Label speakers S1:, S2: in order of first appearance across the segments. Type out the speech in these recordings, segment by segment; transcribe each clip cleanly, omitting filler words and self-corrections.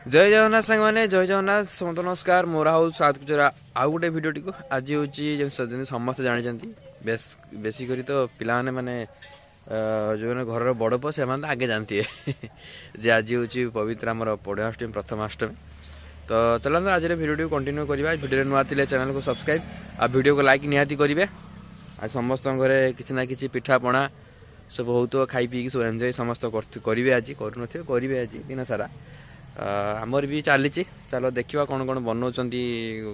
S1: जय जगन्नाथ सांग मैंने जय जगन्नाथ समस्त नमस्कार मोरा हाउ स्वागत गुजरा आउ गोटे भिडियोटी को आज हूँ समस्त जानते बेसिकरी तो पिला माने जो घर बड़ पुआ से आगे जानते जे आज हूँ पवित्र आमर पढ़ाष्टमी प्रथमाष्टमी तो चलते आज भिडियो कंटिन्यू करवा भिडियो नुआ थे चैनल को सब्सक्राइब आ वीडियो को लाइक निहाती करेंगे आज समस्त घरे किसी ना कि पिठा पणा सब बहुत खाई पी सब एंजय समस्त करेंगे आज करेंगे आज दिन सारा आमर भी चली चलो देखा कौन कौन बनाऊँ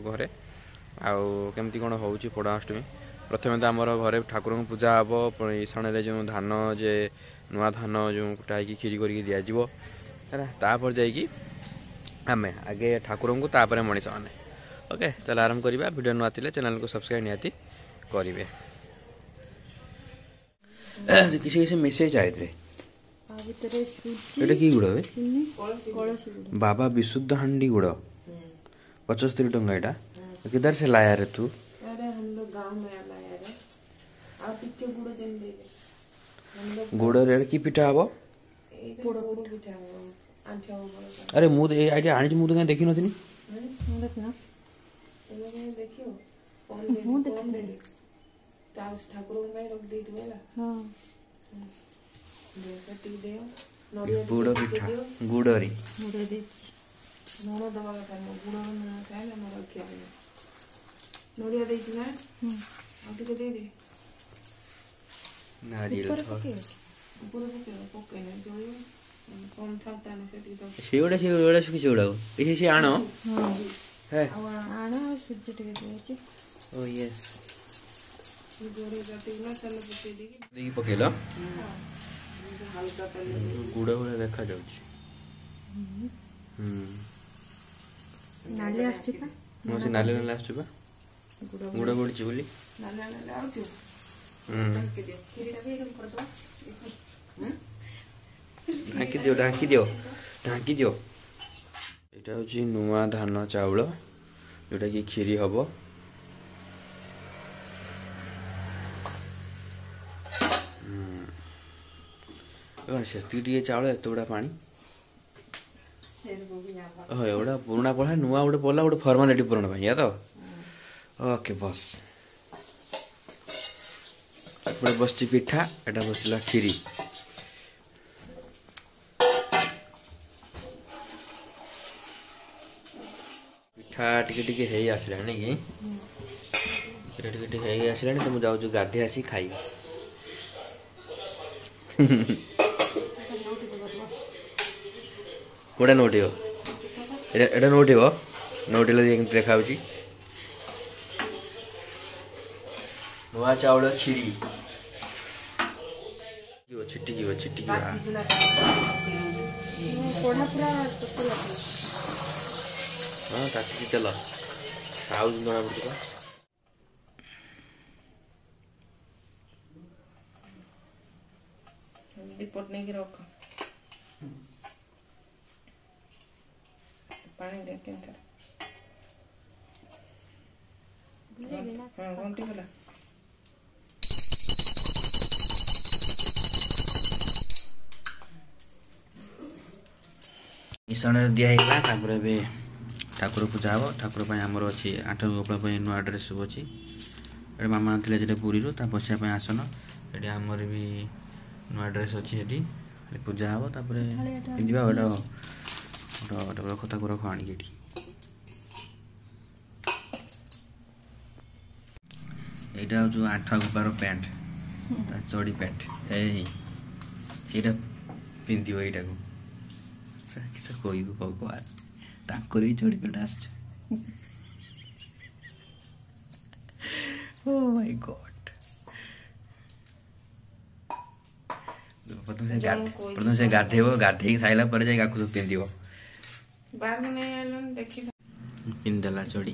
S1: घरे आमती कौन हो पढ़ाष्टमी प्रथम तो आमर घरे ठाकुर को पूजा हम ईशान जो धान जे नुआ धान जो कुटा खीरी करके दिज्व तापर जाकि आम आगे ठाकुर को तापर मनीष मैंने ओके चलो आरंभ करवा वीडियो नुआ थे चैनल को सब्सक्राइब निहाती करेंगे किसी किसी मेसेज आए थे कि गुड़ बाबा विशुद्ध हांडी गुड़ 75 टंका यहाँ किधर से लाया रे तू गुड़ रे की पिठा हम अरे मुझे आनी मुझे कहीं देखी नी गुड़ पिठा गुड़री पकेल गुड़ गुड़ा देखा नाली गुड़ गुड़ी बोली ढांकी दियो ढांकी दियो ढांकी दियो यहाँ हूँ नुआ धान चाउल जोटा कि खीरी हम से चाउल एत गुड़ा पानी एवढा पुराणा पढ़ा नुआ गोटे पड़ा गोटे फर्मालिटी पूरण या तो ओके बस एपटे बस पिठा एटा बसला खीरी पिठा टिके हे आसला कि टिके आसला तो मुझे जाऊँ गाधे आसी खाई कोड़ा नोटिव एटा नोटिव नोटिले देखा नुआ चाउल खीरी छिटिक छिटिक हाँ ताकि तेल साउज जना पड़ा
S2: रिपोर्ट नहीं रख पानी दे तीन थर हाँ घंटी गला
S1: ईशान दिहला ठाकुर पूजा हम ठाकुर आमर अच्छी 8 गोपाल नुआ ड्रेस सब अच्छी मामा थे पुरी बसापी आसन ये आमर भी नुआ ड्रेस अच्छी पूजा हम पिंधा रख ताक रख आनिक यहाँ हूँ 8 गोपार पैंट चढ़ी पैंट सीटा पिंध यहाँ किस कह भगवान ताकर ही चढ़ी पैंट आस माय गॉड प्रथम से गाधेब गाधे सारा पर जाए पिंध पिंधदेला चढ़ी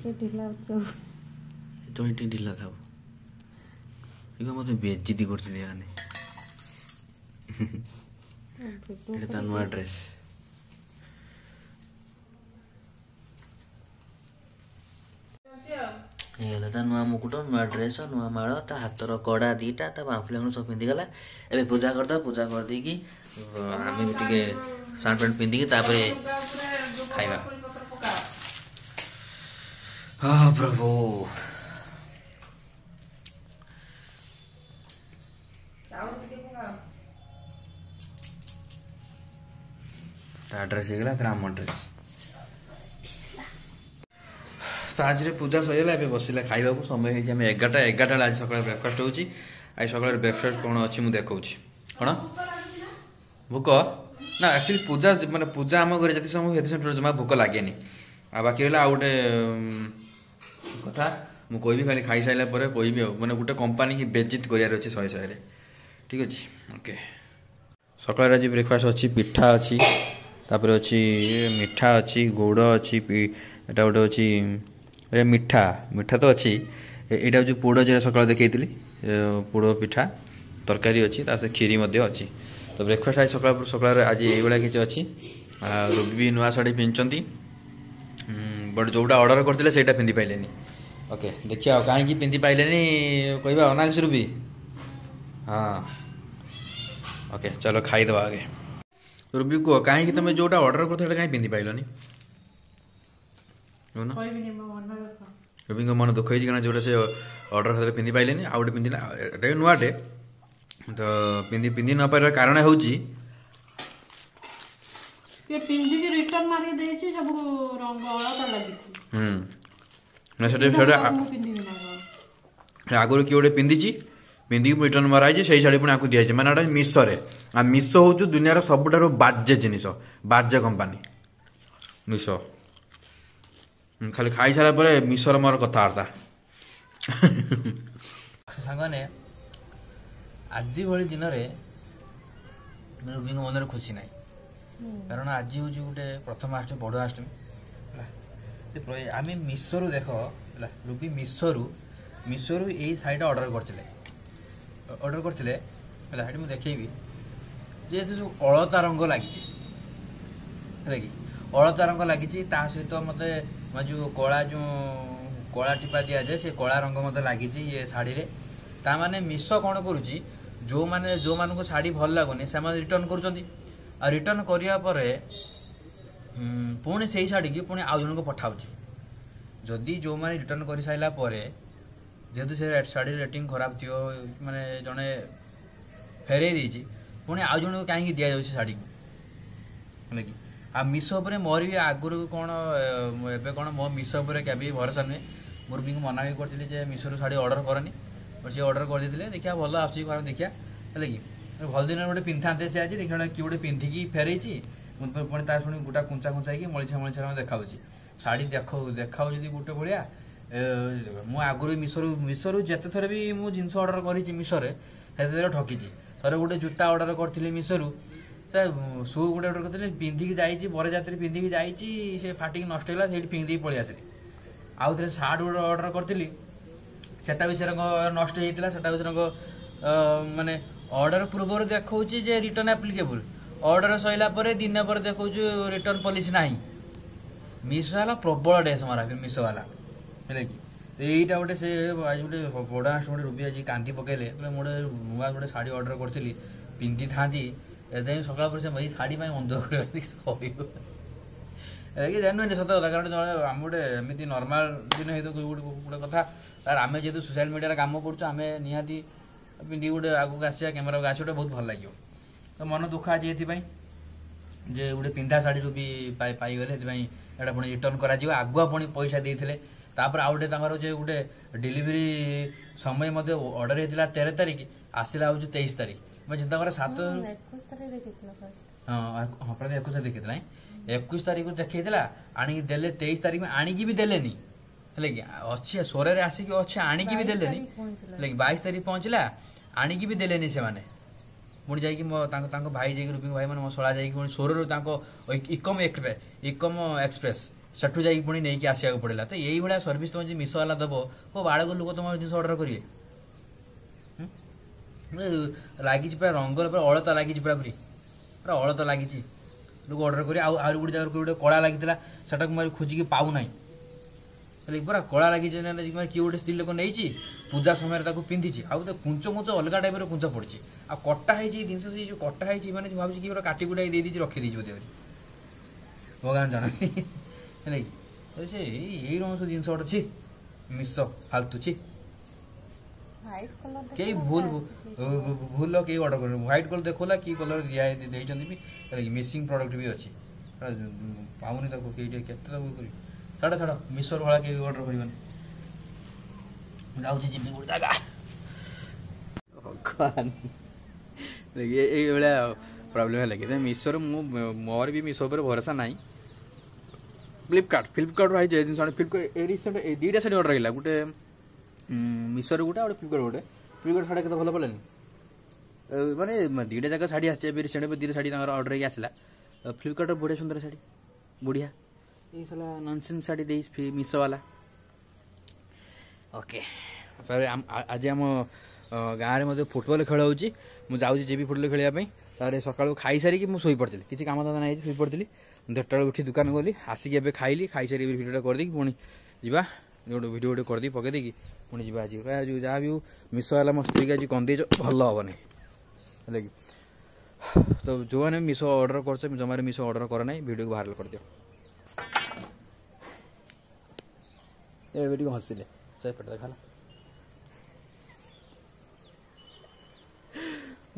S1: चढ़ी ढिला था मत बेज्जिति कर नुआ ड्रेस नुआ मुकुट नुआ ड्रेस नुआ माड़ ता हाथर कड़ा दीटा ता बांफुला सब पिंधिगला एबे पूजा करदा पूजा कर देकी आमे टिके सार्ट पैंट पिंधिकी खाइबा हाँ प्रभु ड्रेस राम ड्रेस तो आज पूजा सरीगला ए बसला खाइबा समय होती आम 11टा आज सकाल ब्रेकफास्ट होची आज सकाल ब्रेकफास्ट कौन अच्छी मुझे देखा कौन भोक ना एक्चुअली पूजा माने पूजा आम घर जी समय जमा भोक लगे आ बाकी रहा आ गोटे कथा मुझे खाली खाई सारा पर कहि मैंने गोटे कंपानी की बेजित करार अच्छे 100 ठीक अच्छे ओके सकाल आज ब्रेकफास्ट अच्छी पिठा अच्छी तापर अच्छी मिठा अच्छी गुड़ अच्छी एटा गोटे अच्छी मिठा मिठा तो अच्छी यहाँ जो पोड़ जो सकाल देखी पोड़ पिठा तरकारी अच्छी से खीरी अच्छी तो ब्रेकफास्ट आज सकाल सकाल आज ये किसी अच्छी रूबी भी नुआ शाढ़ी पिंधि बट जोटा ऑर्डर करते से पिंधि पाइले ओके देखिए कहीं पिंधि पाइले कहवा ना किसी रूबी हाँ ओके चलो खाईदे आगे रूबी कह कहीं तुम जोटा ऑर्डर करते कहीं पिंधि पाइलनी रूबी मन दुख होना जोटा से ऑर्डर करते पिंधि पाइले आउ गोटे पिंधिला नुआटे तो पिंधि पिंधि न पार कारण हूँ आगुरी किए गोटे पिंधि पिंधिक रिटर्न मराई से शाढ़ी पुणी आपको दिखाई मैंने मिशोरे आ मिशो हूँ दुनिया सबुठ बाजे जिनिस बाजे कंपानी मिशो खाली खाई सारा पर मिशोर मोर कथबार्ता सांगने आज भाई दिन में रूबी मन खुशी ना कारण आज हूँ गोटे प्रथम अष्टमी बड़ अष्टमी आम मिशो देख रूबी मिशो यही शाढ़ी ऑर्डर करते मुझे देखेबी जे जो अलता रंग लगी कि अलता रंग लगी सहित मत जो कला टीपा दि जाए से कला रंग मत लगी ये शाढ़ी ताने मिशो कौन करुच्ची जो माने जो मान को शाढ़ी भल लगुनि से रिटर्न कर रिटर्न करापर पुणी से शाढ़ी की पुणी आउ जन को पठाऊँ जदि जो मैंने रिटर्न कर सारापर जेहेतु से शाढ़ी रेटिंग खराब थी माने जड़े फेरे देती पुणी आउ जन को कहीं दि जाऊँ शाढ़ी को कि आ मिशो पर मोर भी आगुरी कौन एवं कौन मो मिशो पर क्या भरोसा नुहे मोर भी मना भी करी मिशो शाढ़ी ऑर्डर करनी सी ऑर्डर करदे देखिए भल आस देखिए है कि भल दिन गोटे पिंधे से आज देखा किए गोटे पिंधिकी फेरई पुणी तार पुणी गोटा कुंचा कुंचा मलिछा मलिछा देखा शाढ़ी देखा गोटे भाया मु आगुरी मिशो जिते थर भी मुझे जिनस ऑर्डर करी मिशो से ठकी थर गोटे जूता ऑर्डर करी मिशो शू गोटे ऑर्डर करते पिंधिकी जाइए बरजात्री पिंधिकी जाइए से फाटिक नष्ट होगा से फिंगी पलि आसली आउ थे सार्ट गोटे ऑर्डर करी सेटा भी से रंग नष्ट होता सेटा भी रंग माने ऑर्डर पूर्व देखा जे रिटर्न एप्लिकेबल ऑर्डर सैला दिन पर देखा रिटर्न पॉलिसी ना मिशो वाला प्रबल डेस मारा मिशो वाला है कि यहीटा गोटे से आज गोटे बड़ा गोटे रूबी आज कांदी पकड़े गोटे नुआ गोटे शाढ़ी ऑर्डर करी पिंधि था सकाल पर से शाढ़ी अंध जानुनि सत कथा कारण आम गोटे एमती नर्माल दिन है गोटे कथा तार आम जेहतु सोशल मीडिया काम करें निहाती पिंधि गोटे आगू आसा कैमेरा आस गोटे बहुत भल लगे तो मन दुख आज ये जे गोटे पिंधा शाढ़ी भी पाईगले ये पुणी रिटर्न कर आगुआ पुणी पैसा देते तापर आउ गोटे गोटे डिलीवरी समय ऑर्डर होता 13 तारिख आसला हूँ 23 तारिख मैं चिंता कर 7 हाँ प्रति 21 देखी 21 तारिख को देखा आणिकी देले 23 तारिख में आणिकी भी देलेनी है कि अच्छे सोरे आसिक अच्छे आणिकी भी देलेनी है 22 तारिख पहुँचला आणिकी भी देलेनी से माने पुणी जाइए भाई जाइए रूबी भाई मैंने मो शला जाइए सोर इकम एक्सप्रेस सेठू जाइए पुणी नहीं आसा पड़ा तो यही भाया सर्विस तुम मिशो वाला दब को बाड़क लोक तुम जिन ऑर्डर करेंगे लगी रंग अलता लगी पूरा पूरा अलता लगी लोग ऑर्डर करें आउ गोटे जगह गोटे कला लगी सेटा को खोजिकी पाऊना पूरा कला लगी किए गोटे स्त्री लोक नहीं पूजा समय पिंधि आउ तो कुंच कुंच अलग टाइप कुंच पड़ी आ कटा है जिन जो कटा है मैंने भावी कि काटी कुटा दे रखी बोधे
S3: भगवान जानती है से यही रंग सब जिन अच्छी मिस फालतू छी कई भूल भूल कई ऑर्डर कर व्हाइट कलर देखला कि कलर भी मिसिंग प्रोडक्ट भी अच्छी पाऊनी तक कई के छाड़ छाड़ मिसर भाड़ा कई ऑर्डर कर जाऊँ जी गोटे जगह भगवान ये प्रॉब्लम है लगे मिसोर मोर भी मिसो पर भरोसा ना फ्लिपकार्ट भाई जिन फ्लिपकार्ट रिसेंट दुईटा शाढ़ी ऑर्डर है गोटे मिसोर गोटे और फ्लिपकार्ट शाढ़ी के भल पड़े माने दुईटा जगह शाढ़ी आसे रिसेंट दुईटा शाढ़ी ऑर्डर ही आसला फ्लिपकार्ट बढ़िया सुंदर शाढ़ी बढ़िया ये साला नॉनसेंस शाढ़ी दे मिसो वाला ओके आज आम गाँव में फुटबॉल खेल होगी जी फुटबॉल खेलने तारे सकाळु खाई सारी मु सोई पड़ती किसी काम धंदा नहीं सोई पड़ी 10टा उठी दुकान गली आसिक ए खाइली खाई सारी भिडियो करदी पुणी जा गोटे भिडियो गोटे करदी पकई देकी पुणी जा आज जहाँ भी मिसो वाला मो स्त्री आज कंदे भल हेनी है कि तो जो मैंने मिसो ऑर्डर कर जमारे मिसो ऑर्डर कर ना भिडियो को भाइराल कर दियो भिडियो हंसले चाय पेट देखा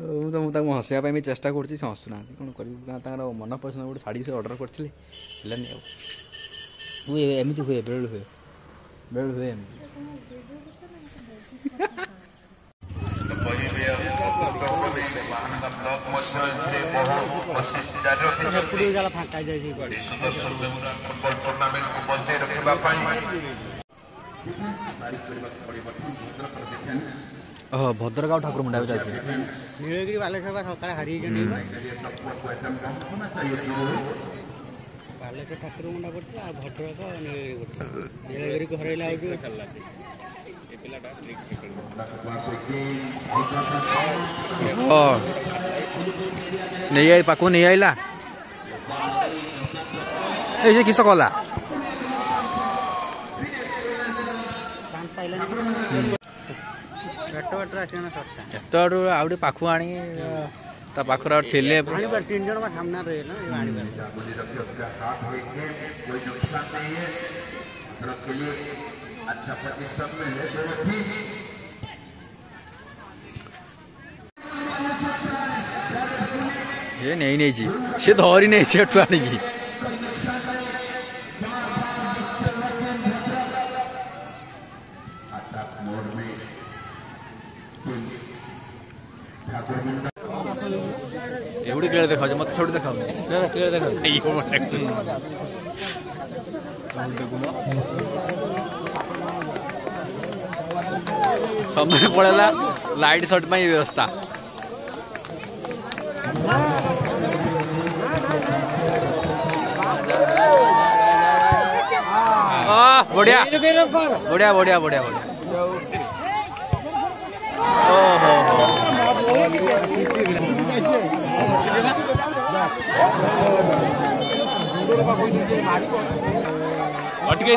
S3: मुझे हसैया चेष्टा कर हसुना कौन कर मन पसंद गोटे शाढ़ी से ऑर्डर करते एमती हुए बेल हुए भद्रक ठाकुर मुंडा चलती नीलगिरी बालेश्वर सकाଳେ हारिଯାଇଛନ୍ତି बालेश्वर ठाकुर मुंडा पड़ता भद्रक नीलगिरी को हरैला नहीं आई पाको नहीं आइला ए किस कला एत आउटे पाखु आनी पाखर ठेले 3 जन सामने रहे ये नहीं सी धरी नहीं एठू आनिकी एवढी क्लियर देखा मत छोड़ी देखा क्लियर देखा समय पड़ेगा लाइट शॉट में व्यवस्था बढ़िया बढ़िया बढ़िया बढ़िया बढ़िया ओहो अटके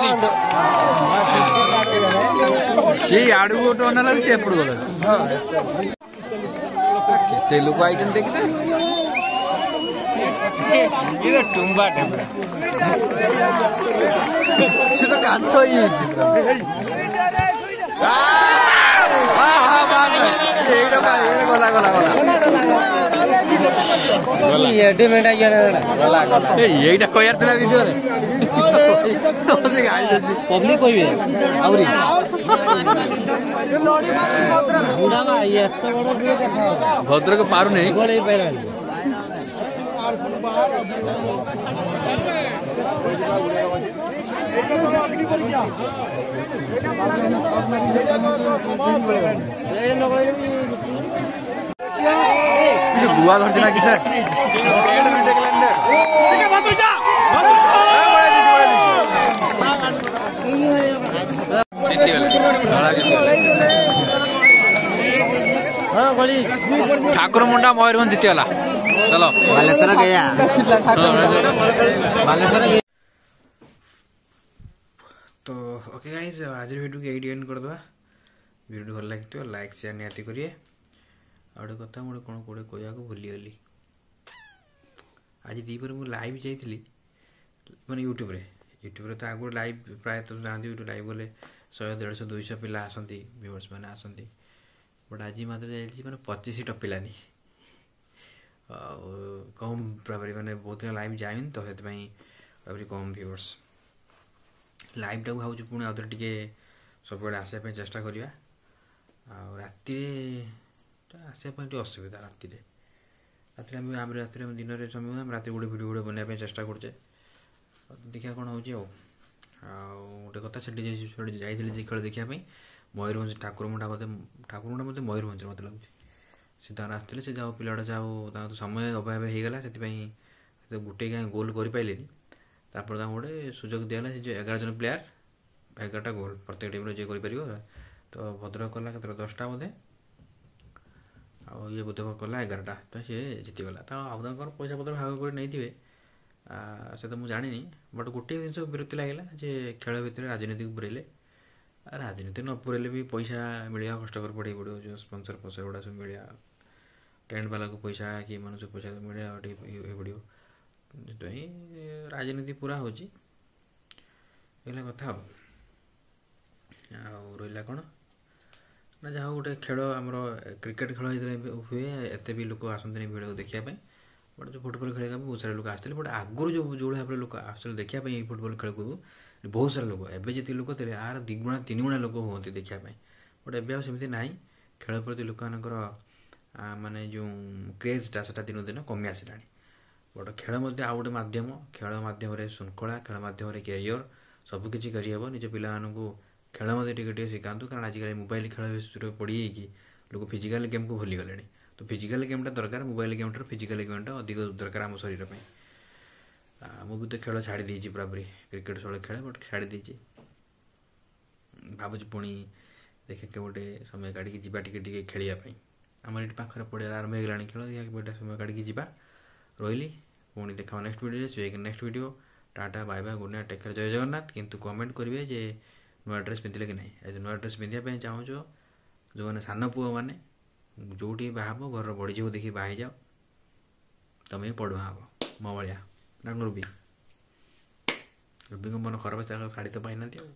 S3: सी आड़ू गोटे अना सी एपट गला केते लोक आई देखते टुंबा से तो कांथ गला गला यहीटा कहार था भिडियो पब्लिक कह भद्रक पार नहीं बुआ घर ना कि सर ठाकुर मुंडा मयूरभंज जीतीगला चलो बालेश्वर गया बालेश्वर तो ओके गाइस आज वीडियो को एंड करदे वीडियो भल लगे लाइक शेयर निहाती करिए आउटे कथा मुझे कौन कौटे कहवाक भूलीगली आज दीपर मुझे लाइव जाइली ମାନେ ୟୁଟ୍ୟୁବରେ ତ ଆଗରୁ ଲାଇଭ୍ ପ୍ରାୟତଃ ଜାଣନ୍ତି ୟୁଟ୍ୟୁବ ଲାଇଭ୍ ଗଲେ 100 150 200 ପିଲା ଆସନ୍ତି ଭିଉଅର୍ସ ମାନେ ଆସନ୍ତି ବଟ୍ ଆଜି ମାତ୍ର ଯାଇଛି ମାନେ 25 ଟପିଲାନି ଆଉ କମ୍ ପୁରାପୁରି ମାନେ ବହୁତ ଦିନ ଲାଇଭ୍ ଯାଇନି ତ ସେଥିପାଇଁ ପୁରାପୁରି କମ୍ ଭିଉଅର୍ସ ଲାଇଭ୍ଟାକୁ ଭାବୁଛି ପୁଣି ଆଉଥରେ ଟିକେ ସବୁବେଳେ ଆସିବା ପାଇଁ ଚେଷ୍ଟା କରିବା ଆଉ ରାତିରେ ଆସିବା ପାଇଁ ଟିକେ ଅସୁବିଧା ରାତିରେ ରାତିରେ ଆମେ ଦିନରେ ସମୟ ଆମେ ରାତିରେ ଗୋଟେ ଭିଡ଼ିଓ ବନେଇବା ପାଇଁ ଚେଷ୍ଟା କରୁଛେ ଦେଖିବା କ'ଣ ହେଉଛି ଆଉ ଗୋଟେ କଥା ସେଠି ଯାଇଥିଲି ଯେ ଖେଳ ଦେଖିବା ପାଇଁ ମୟୂରଭଞ୍ଜ ଠାକୁରମୁଣ୍ଡା ମୋତେ ମୟୂରଭଞ୍ଜରେ ମୋତେ ଲାଗୁଛି ସେ ତାଙ୍କର ଆସିଥିଲେ ସେ ଯାଉ ପିଲାଟା ଯାଉ ତାଙ୍କ ତ ସମୟ ଅଭାବ ହେଇଗଲା ସେଥିପାଇଁ ଗୋଟେ କାହିଁ ଗୋଲ୍ କରିପାରିଲେନି ତାପରେ ତାଙ୍କୁ ଗୋଟେ ସୁଯୋଗ ଦିଆଗଲା ସେ ଯେଉଁ 11 ଜଣ ପ୍ଲେୟାର 11ଟା ଗୋଲ୍ ପ୍ରତ୍ୟେକ ଟିମ୍ରେ ଯିଏ କରିପାରିବ ତ ଭଦ୍ରକ କଲା କେତେଟା 10ଟା ବୋଧେ ଆଉ ଇଏ ବୋଧେ କଲା 11ଟା ତ ସିଏ ଜିତିଗଲା ତ ଆଉ ତାଙ୍କର ପଇସା ପତ୍ର ଭାଗ କରି ନେଇଥିବେ ସେ ତ ମୁଁ ଜାଣିନି ବଟ୍ ଗୋଟିଏ ଜିନିଷ ବିରକ୍ତି ଲାଗିଲା ଯେ ଖେଳ ଭିତରେ ରାଜନୀତିକୁ ପୁରେଇଲେ ରାଜନୀତି ନ ପୁରେଇଲେ ବି ପଇସା ମିଳିବା କଷ୍ଟକର ପଡ଼ିବ ଯେଉଁ ସ୍ପନ୍ସର ଗୁଡ଼ା ସବୁ ମିଳିବା ଟେଣ୍ଟ ବାଲାକୁ ପଇସା କି ଏମାନଙ୍କୁ ସବୁ ପଇସା ମିଳିବା ଟିକେ ଇଏ ପଡ଼ିବ ସେଥିପାଇଁ ରାଜନୀତି ପୁରା ହେଉଛି ଏଇଲା କଥା ଆଉ ରହିଲା କ'ଣ ନା ଯାହା ଗୋଟେ ଖେଳ ଆମର କ୍ରିକେଟ ଖେଳ ଯେତେବେଳେ ହୁଏ ଏତେ ବି ଲୋକ ଆସନ୍ତିନି ଭିଡ଼ିଓ ଦେଖିବା ପାଇଁ ବଟ୍ ଯେଉଁ ଫୁଟବଲ ଖେଳିବା ପାଇଁ ବହୁତ ସାରା ଲୋକ ଆସିଥିଲେ ବଟ୍ ଆଗରୁ ଯେଉଁଭଳି ଭାବରେ ଲୋକ ଆସୁଥିଲେ ଦେଖିବା ପାଇଁ ଏଇ ଫୁଟବଲ ଖେଳକୁ ବହୁତ ସାରା ଲୋକ ଏବେ ଯେତିକି ଲୋକ ଥିଲେ ଆର 2 ଗୁଣା 3 ଗୁଣା ଲୋକ ହୁଅନ୍ତି ଦେଖିବା ପାଇଁ ବଟ୍ ଏବେ ଆଉ ସେମିତି ନାହିଁ ଖେଳ ପ୍ରତି ଲୋକମାନଙ୍କର ମାନେ ଯେଉଁ କ୍ରେଜ୍ଟା ସେଟା ଦିନକୁ ଦିନ କମି ଆସିଲାଣି ବଟ୍ ଖେଳ ମଧ୍ୟ ଆଉ ଗୋଟେ ମାଧ୍ୟମ ଖେଳ ମାଧ୍ୟମରେ ଶୃଙ୍ଖଳା ଖେଳ ମାଧ୍ୟମରେ କ୍ୟାରିୟର ସବୁକିଛି କରିହେବ ନିଜ ପିଲାମାନଙ୍କୁ ଖେଳ ମଧ୍ୟ ଟିକେ ଟିକେ ଶିଖାନ୍ତୁ କାରଣ ଆଜିକାଲି ମୋବାଇଲ ଖେଳ ବିଷୟରେ ପଡ଼ିଯାଇକି ଲୋକ ଫିଜିକାଲ ଗେମ୍କୁ ଭୁଲିଗଲେଣି ତ ଫିଜିକାଲ ଗେମ୍ଟା ଦରକାର ମୋବାଇଲ ଗେମ୍ଠାରୁ ଫିଜିକାଲ ଗେମ୍ଟା ଅଧିକ ଦରକାର ଆମ ଶରୀର ପାଇଁ ମୁଁ ବି ତ ଖେଳ ଛାଡ଼ି ଦେଇଛି ପୁରାପୁରି କ୍ରିକେଟ ସବୁବେଳେ ଖେଳେ ବଟ୍ ଛାଡ଼ି ଦେଇଛି ଭାବୁଛି ପୁଣି ଦେଖେ ଗୋଟେ ସମୟ କାଢ଼ିକି ଯିବା ଟିକେ ଟିକେ ଖେଳିବା ପାଇଁ ଆମର ଏଠି ପାଖରେ ପଡ଼ିଆରେ ଆରମ୍ଭ ହେଇଗଲାଣି ଖେଳ ଗୋଟେ ସମୟ କାଢ଼ିକି ଯିବା ରହିଲି ପୁଣି ଦେଖାଅ ନେକ୍ସଟ ଭିଡ଼ିଓରେ next video ta-ta bye bye good night take care Jai Jagannath କିନ୍ତୁ କମେଣ୍ଟ କରିବେ ଯେ ନୂଆ ଡ୍ରେସ୍ ପିନ୍ଧିଲେ କି ନାହିଁ ଯଦି ନୂଆ ଡ୍ରେସ୍ ପିନ୍ଧିବା ପାଇଁ ଚାହୁଁଛ ଯେଉଁମାନେ ସାନ ପୁଅମାନେ ଯେଉଁଠି ବାହା ହେବ ଘରର ବଡ଼ି ଝିଅକୁ ଦେଖି ବାହା ହେଇଯାଅ ତମେ ପଢ଼ୁଆ ହେବ ମୋ ଭଳିଆ ନା ରୁବିଙ୍କ ମନ ଖରାପ ଶାଢ଼ୀ ତ ପାଇନାହାନ୍ତି ଆଉ